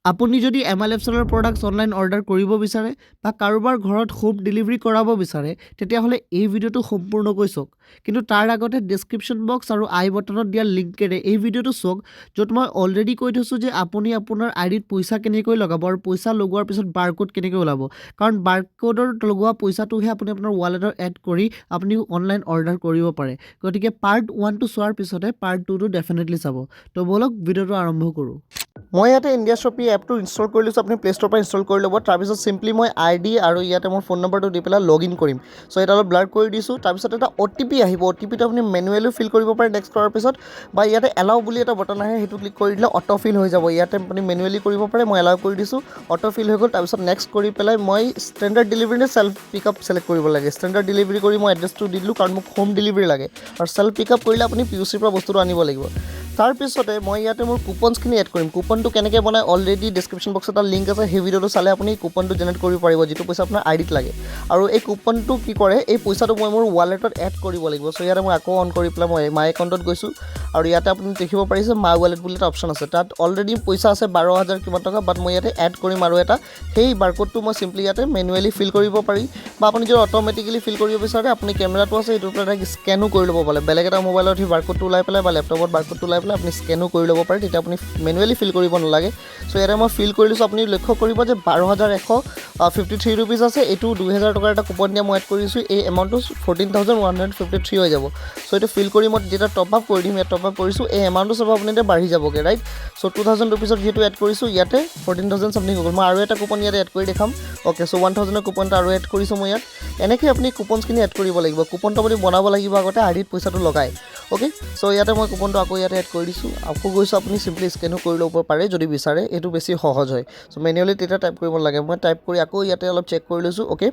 আপুনি যদি MLFচলৰ products online order কৰিব বিচাৰে বা কাৰোবাৰ ঘৰত হোম ডেলিভাৰী কৰাব বিচাৰে তেতিয়াহ'লে এই ভিডিঅ'টো সম্পূৰ্ণকৈ চাওক কিন্তু তাৰ আগতে ডেছক্ৰিপশ্যন বক্স আৰু আই বটনত দিয়া লিংকেৰে এই ভিডিঅ'টো চাওক য'ত মই অলৰেডি কৈ থৈছোঁ যে আপুনি আপোনাৰ আইডিত পইচা কেনেকৈ লগাব আৰু পইচা লগোৱাৰ পিছত বাৰকোড কেনেকৈ ওলাব কাৰণ বাৰকোডৰ লগোৱা পইচাটোহে আপুনি আপোনাৰ ৱালেটত এড কৰি আপুনি অনলাইন অৰ্ডাৰ কৰিব পাৰে গতিকে পাৰ্ট 1টো চোৱাৰ পিছতে পাৰ্ট 2টো ডেফিনেটলি চাব তো বলক ভিডিঅ'টো আৰম্ভ কৰোঁ মই ইয়াতে ইণ্ডিয়া শ্বপি এপটো ইনষ্টল কৰি লৈছোঁ আপুনি প্লে ষ্ট'ৰৰ পৰা ইনষ্টল কৰি ল'ব তাৰপিছত চিম্পলি মই ID আৰু ইয়াতে মোৰ ফোন নম্বৰটো দি পেলাই লগ ইন কৰিম চ' এটা অলপ ব্লাৰ কৰি দিছোঁ তাৰপিছত এটা OTP আহিব OTPটো আপুনি মেনুৱেলিও ফিল কৰিব পাৰে নেক্সট কৰাৰ পিছত বা ইয়াতে এলাউ বুলি এটা বটন আহে সেইটো ক্লিক কৰি দিলে অটো ফিল হৈ যাব ইয়াতে আপুনি মেনুৱেলি কৰিব পাৰে মই এলাউ কৰি দিছোঁ অটো ফিল হৈ গ'ল তাৰপিছত নেক্সট কৰি পেলাই মই ষ্টেণ্ডাৰ্ড ডেলিভাৰী নে চেল্ফ পিকআপ ছিলেক্ট কৰিব লাগে ষ্টেণ্ডাৰ্ড ডেলিভাৰী কৰি মই এড্ৰেছটো দি দিলোঁ কাৰণ মোক হোম ডেলিভাৰী লাগে আৰু চেল্ফ পিকআপ কৰিলে আপুনি POCৰ পৰা বস্তুটো আনিব লাগিব তাৰপিছতে মই ইয়াতে মোৰ কুপনছখিনি এড কৰিম কুপনটো কেনেকৈ বনাই অলৰেডি ডেছক্ৰিপশ্যন বক্সত এটা লিংক আছে সেই ভিডিঅ'টো চালে আপুনি কুপনটো জেনেৰেট কৰিব পাৰিব যিটো পইচা আপোনাৰ আইডিত লাগে আৰু এই কুপনটো কি কৰে এই পইচাটো মই মোৰ ৱালেটত এড কৰিব লাগিব চ' ইয়াতে মই আকৌ অন কৰি পেলাই মই মাই একাউণ্টত গৈছোঁ আৰু ইয়াতে আপুনি দেখিব পাৰিছে মাই ৱালেট বুলি এটা অপশ্যন আছে তাত অলৰেডি পইচা আছে 12,000 কিমান টকা বাট মই ইয়াতে এড কৰিম আৰু এটা সেই বাৰকোডটো মই চিম্পলি ইয়াতে মেনুৱেলি ফিল কৰিব পাৰি বা আপুনি যদি অট'মেটিকেলি ফিল কৰিব বিচাৰে আপুনি কেমেৰাটো আছে সেইটোৰ পৰা স্কেনো কৰি ল'ব পাৰে বেলেগ এটা মোবাইলত সেই বাৰকোডটো ওলাই পেলাই বা লেপটপত বাৰকোডটো ওলাই পেলাই আপুনি স্কেনো কৰি ল'ব পাৰে তেতিয়া আপুনি মেনুৱেলি ফিল কৰিব নালাগে চ' ইয়াতে মই ফিল কৰি লৈছোঁ আপুনি লক্ষ্য কৰিব যে 12,153 ৰুপিজ আছে এইটো 2,000 টকাৰ এটা কুপন দিয়া মই এড কৰিছোঁ এই এমাউণ্টটো 14,153 হৈ যাব চ' এইটো ফিল কৰি মই যেতিয়া টপ আপ কৰি দিম ইয়াত টপ আপ কৰিছোঁ এই এমাউণ্টটো চব আপুনি এতিয়া বাঢ়ি যাবগৈ ৰাইট চ' 2,000 ৰুপিজত যিহেতু এড কৰিছোঁ ইয়াতে 14,000 চামথিং হৈ গ'ল মই আৰু এটা কুপন ইয়াতে এড কৰি দেখাম অ'কে চ' 1,000ৰ কুপনটো আৰু এড কৰিছোঁ মই ইয়াত এনেকৈ আপুনি কুপনছখিনি এড কৰিব লাগিব কুপনটো আপুনি বনাব লাগিব আগতে আইডিত পইচাটো লগাই অ'কে চ' ইয়াতে মই কুপনটো আকৌ ইয়াতে এড কৰি দিছোঁ আকৌ গৈছোঁ আপুনি চিম্পলি স্কেনো কৰি ল'ব পাৰে যদি বিচাৰে এইটো বেছি সহজ হয় চ' মেনুৱেলি তেতিয়া টাইপ কৰিব নালাগে মই টাইপ কৰি আকৌ ইয়াতে অলপ চেক কৰি লৈছোঁ অ'কে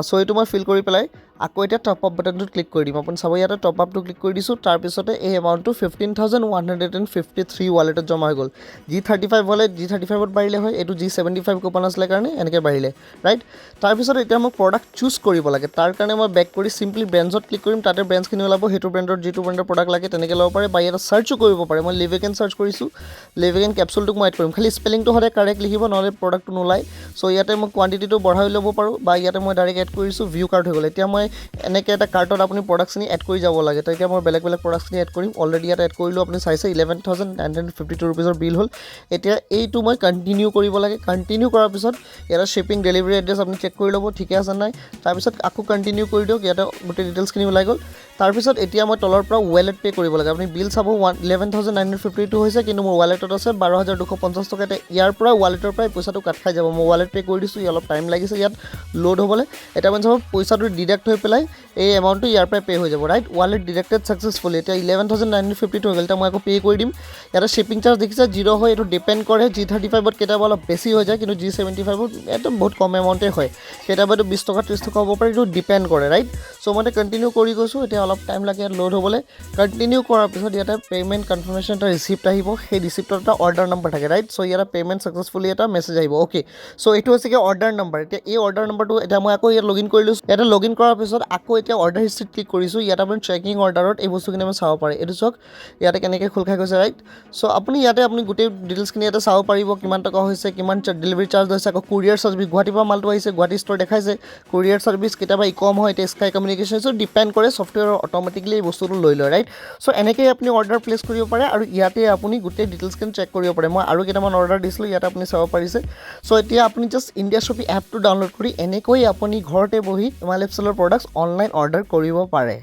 চ' এইটো মই ফিল কৰি পেলাই আকৌ এতিয়া টপ আপ বাটনটোত ক্লিক কৰি দিম আপুনি চাব ইয়াতে টপ আপটো ক্লিক কৰি দিছোঁ তাৰপিছতে এই এমাউণ্টটো 15,153 ৱালেটত জমা হৈ গ'ল G35 হ'লে G35ত বাঢ়িলে হয় এইটো G75 কুপন আছিলে কাৰণে এনেকৈ বাঢ়িলে ৰাইট তাৰপিছত এতিয়া মই প্ৰডাক্ট চুজ কৰিব লাগে তাৰ কাৰণে মই বেক কৰি চিম্পলি ব্ৰেণ্ডছত ক্লিক কৰিম তাতে ব্ৰেণ্ডছখিনি ওলাব সেইটো ব্ৰেণ্ডৰ যিটো ব্ৰেণ্ডৰ প্ৰডাক্ট লাগে তেনেকৈ ল'ব পাৰে বা ইয়াতে চাৰ্চো কৰিব পাৰে মই লিভেকেন চাৰ্চ কৰিছোঁ লিভেকেন কেপচুলটোক মই এড কৰিম খালি স্পেলিংটো সদায় কাৰেক্ট লিখিব নহ'লে প্ৰডাক্টটো নোলায় চ' ইয়াতে মই কোৱাণ্টিটিটো বঢ়াই ল'ব পাৰোঁ বা ইয়াতে মই ডাইৰেক্ট এড কৰিছোঁ ভিউ কাৰ্ট হৈ গ'ল এতিয়া মই এনেকৈ এটা কাৰ্টত আপুনি প্ৰডাক্টখিনি এড কৰি যাব লাগে তো এতিয়া মই বেলেগ বেলেগ প্ৰডাক্টখিনি এড কৰিম অলৰেডি ইয়াত এড কৰিলোঁ আপুনি চাইছে 11,952 ৰুপিজৰ বিল হ'ল এতিয়া এইটো মই কণ্টিনিউ কৰিব লাগে কণ্টিনিউ কৰাৰ পিছত ইয়াতে শ্বিপিং ডেলিভাৰী এড্ৰেছ আপুনি চেক কৰি ল'ব ঠিকে আছে নাই তাৰপিছত আকৌ কণ্টিনিউ কৰি দিয়ক ইয়াতে গোটেই ডিটেইলছখিনি ওলাই গ'ল তাৰপিছত এতিয়া মই তলৰ পৰা ৱালেট পে' কৰিব লাগে আপুনি বিল চাব 11,952 হৈছে কিন্তু মোৰ ৱালেটত আছে 12,250 টকা এতিয়া ইয়াৰ পৰা ৱালেটৰ পৰাই পইচাটো কাট খাই যাব মই ৱালেট পে' কৰি দিছোঁ অলপ টাইম লাগিছে ইয়াত লোড হ'বলৈ এতিয়া মানে চাব পইচাটো ডিডাক্ট হৈ পেলাই এই এমাউণ্টটো ইয়াৰ পৰাই পে' হৈ যাব ৰাইট ৱালেট ডিডাক্টেড ছাকচেছফুলি এতিয়া 11,952 হৈ গ'ল এতিয়া মই আকৌ পে' কৰি দিম ইয়াতে শ্বিপিং চাৰ্জ দেখিছে 0 হয় এইটো ডিপেণ্ড কৰে G35ত কেতিয়াবা অলপ বেছি হৈ যায় কিন্তু G75ত এইটো বহুত কম এমাউণ্টে হয় কেতিয়াবা এইটো 20 টকা 30 টকা হ'ব পাৰে এইটো ডিপেণ্ড কৰে ৰাইট চ' মই কণ্টিনিউ কৰি গৈছোঁ এতিয়া অলপ টাইম লাগে ইয়াত লোড হ'বলৈ কণ্টিনিউ কৰাৰ পিছত ইয়াতে পে'মেণ্ট কনফাৰ্মেশ্যন এটা ৰিচিপ্ট আহিব সেই ৰিচিপ্টত এটা অৰ্ডাৰ নম্বৰ থাকে ৰাইট চ' ইয়াতে পে'মেণ্ট ছাকচেছফুলি এটা মেছেজ আহিব অ'কে চ' এইটো হৈছে কি অৰ্ডাৰ নম্বৰ এতিয়া এই অৰ্ডাৰ নম্বৰটো এতিয়া মই আকৌ ইয়াত লগ ইন কৰি লৈছোঁ ইয়াতে লগ ইন কৰাৰ পিছত আকৌ এতিয়া অৰ্ডাৰ হিষ্ট্ৰীত ক্লিক কৰিছোঁ ইয়াতে আপুনি ট্ৰেকিং অৰ্ডাৰত এই বস্তুখিনি আমি চাব পাৰে এইটো চাওক ইয়াতে কেনেকৈ খোল খাই গৈছে ৰাইট চ' আপুনি ইয়াতে আপুনি গোটেই ডিটেইলছখিনি ইয়াতে চাব পাৰিব কিমান টকা হৈছে কিমান ডেলিভাৰী চাৰ্জ হৈছে আকৌ কুৰিয়াৰ চাৰ্ভিছ গুৱাহাটীৰ পৰা মালটো আহিছে গুৱাহাটী ষ্ট'ৰ দেখাইছে কুৰিয়াৰ চাৰ্ভিছ কেতিয়াবা কম হয় এতিয়া স্কাই কমিউনিকেশ্যন চ' ডিপেণ্ড কৰে ছফ্টৱেৰৰ অট'মেটিকলি এই বস্তুটো লৈ লয় ৰাইট চ' এনেকৈ আপুনি অৰ্ডাৰ প্লেচ কৰিব পাৰে আৰু ইয়াতে আপুনি গোটেই ডিটেইলছখিনি চেক কৰিব পাৰে মই আৰু কেইটামান অৰ্ডাৰ দিছিলোঁ ইয়াতে আপুনি চাব পাৰিছে চ' এতিয়া আপুনি জাষ্ট ইণ্ডিয়া শ্বপি এপটো ডাউনলোড কৰি এনেকৈ আপুনি ঘৰতে বহি MLFচলৰ প্ৰডাক্টছ অনলাইন অৰ্ডাৰ কৰিব পাৰে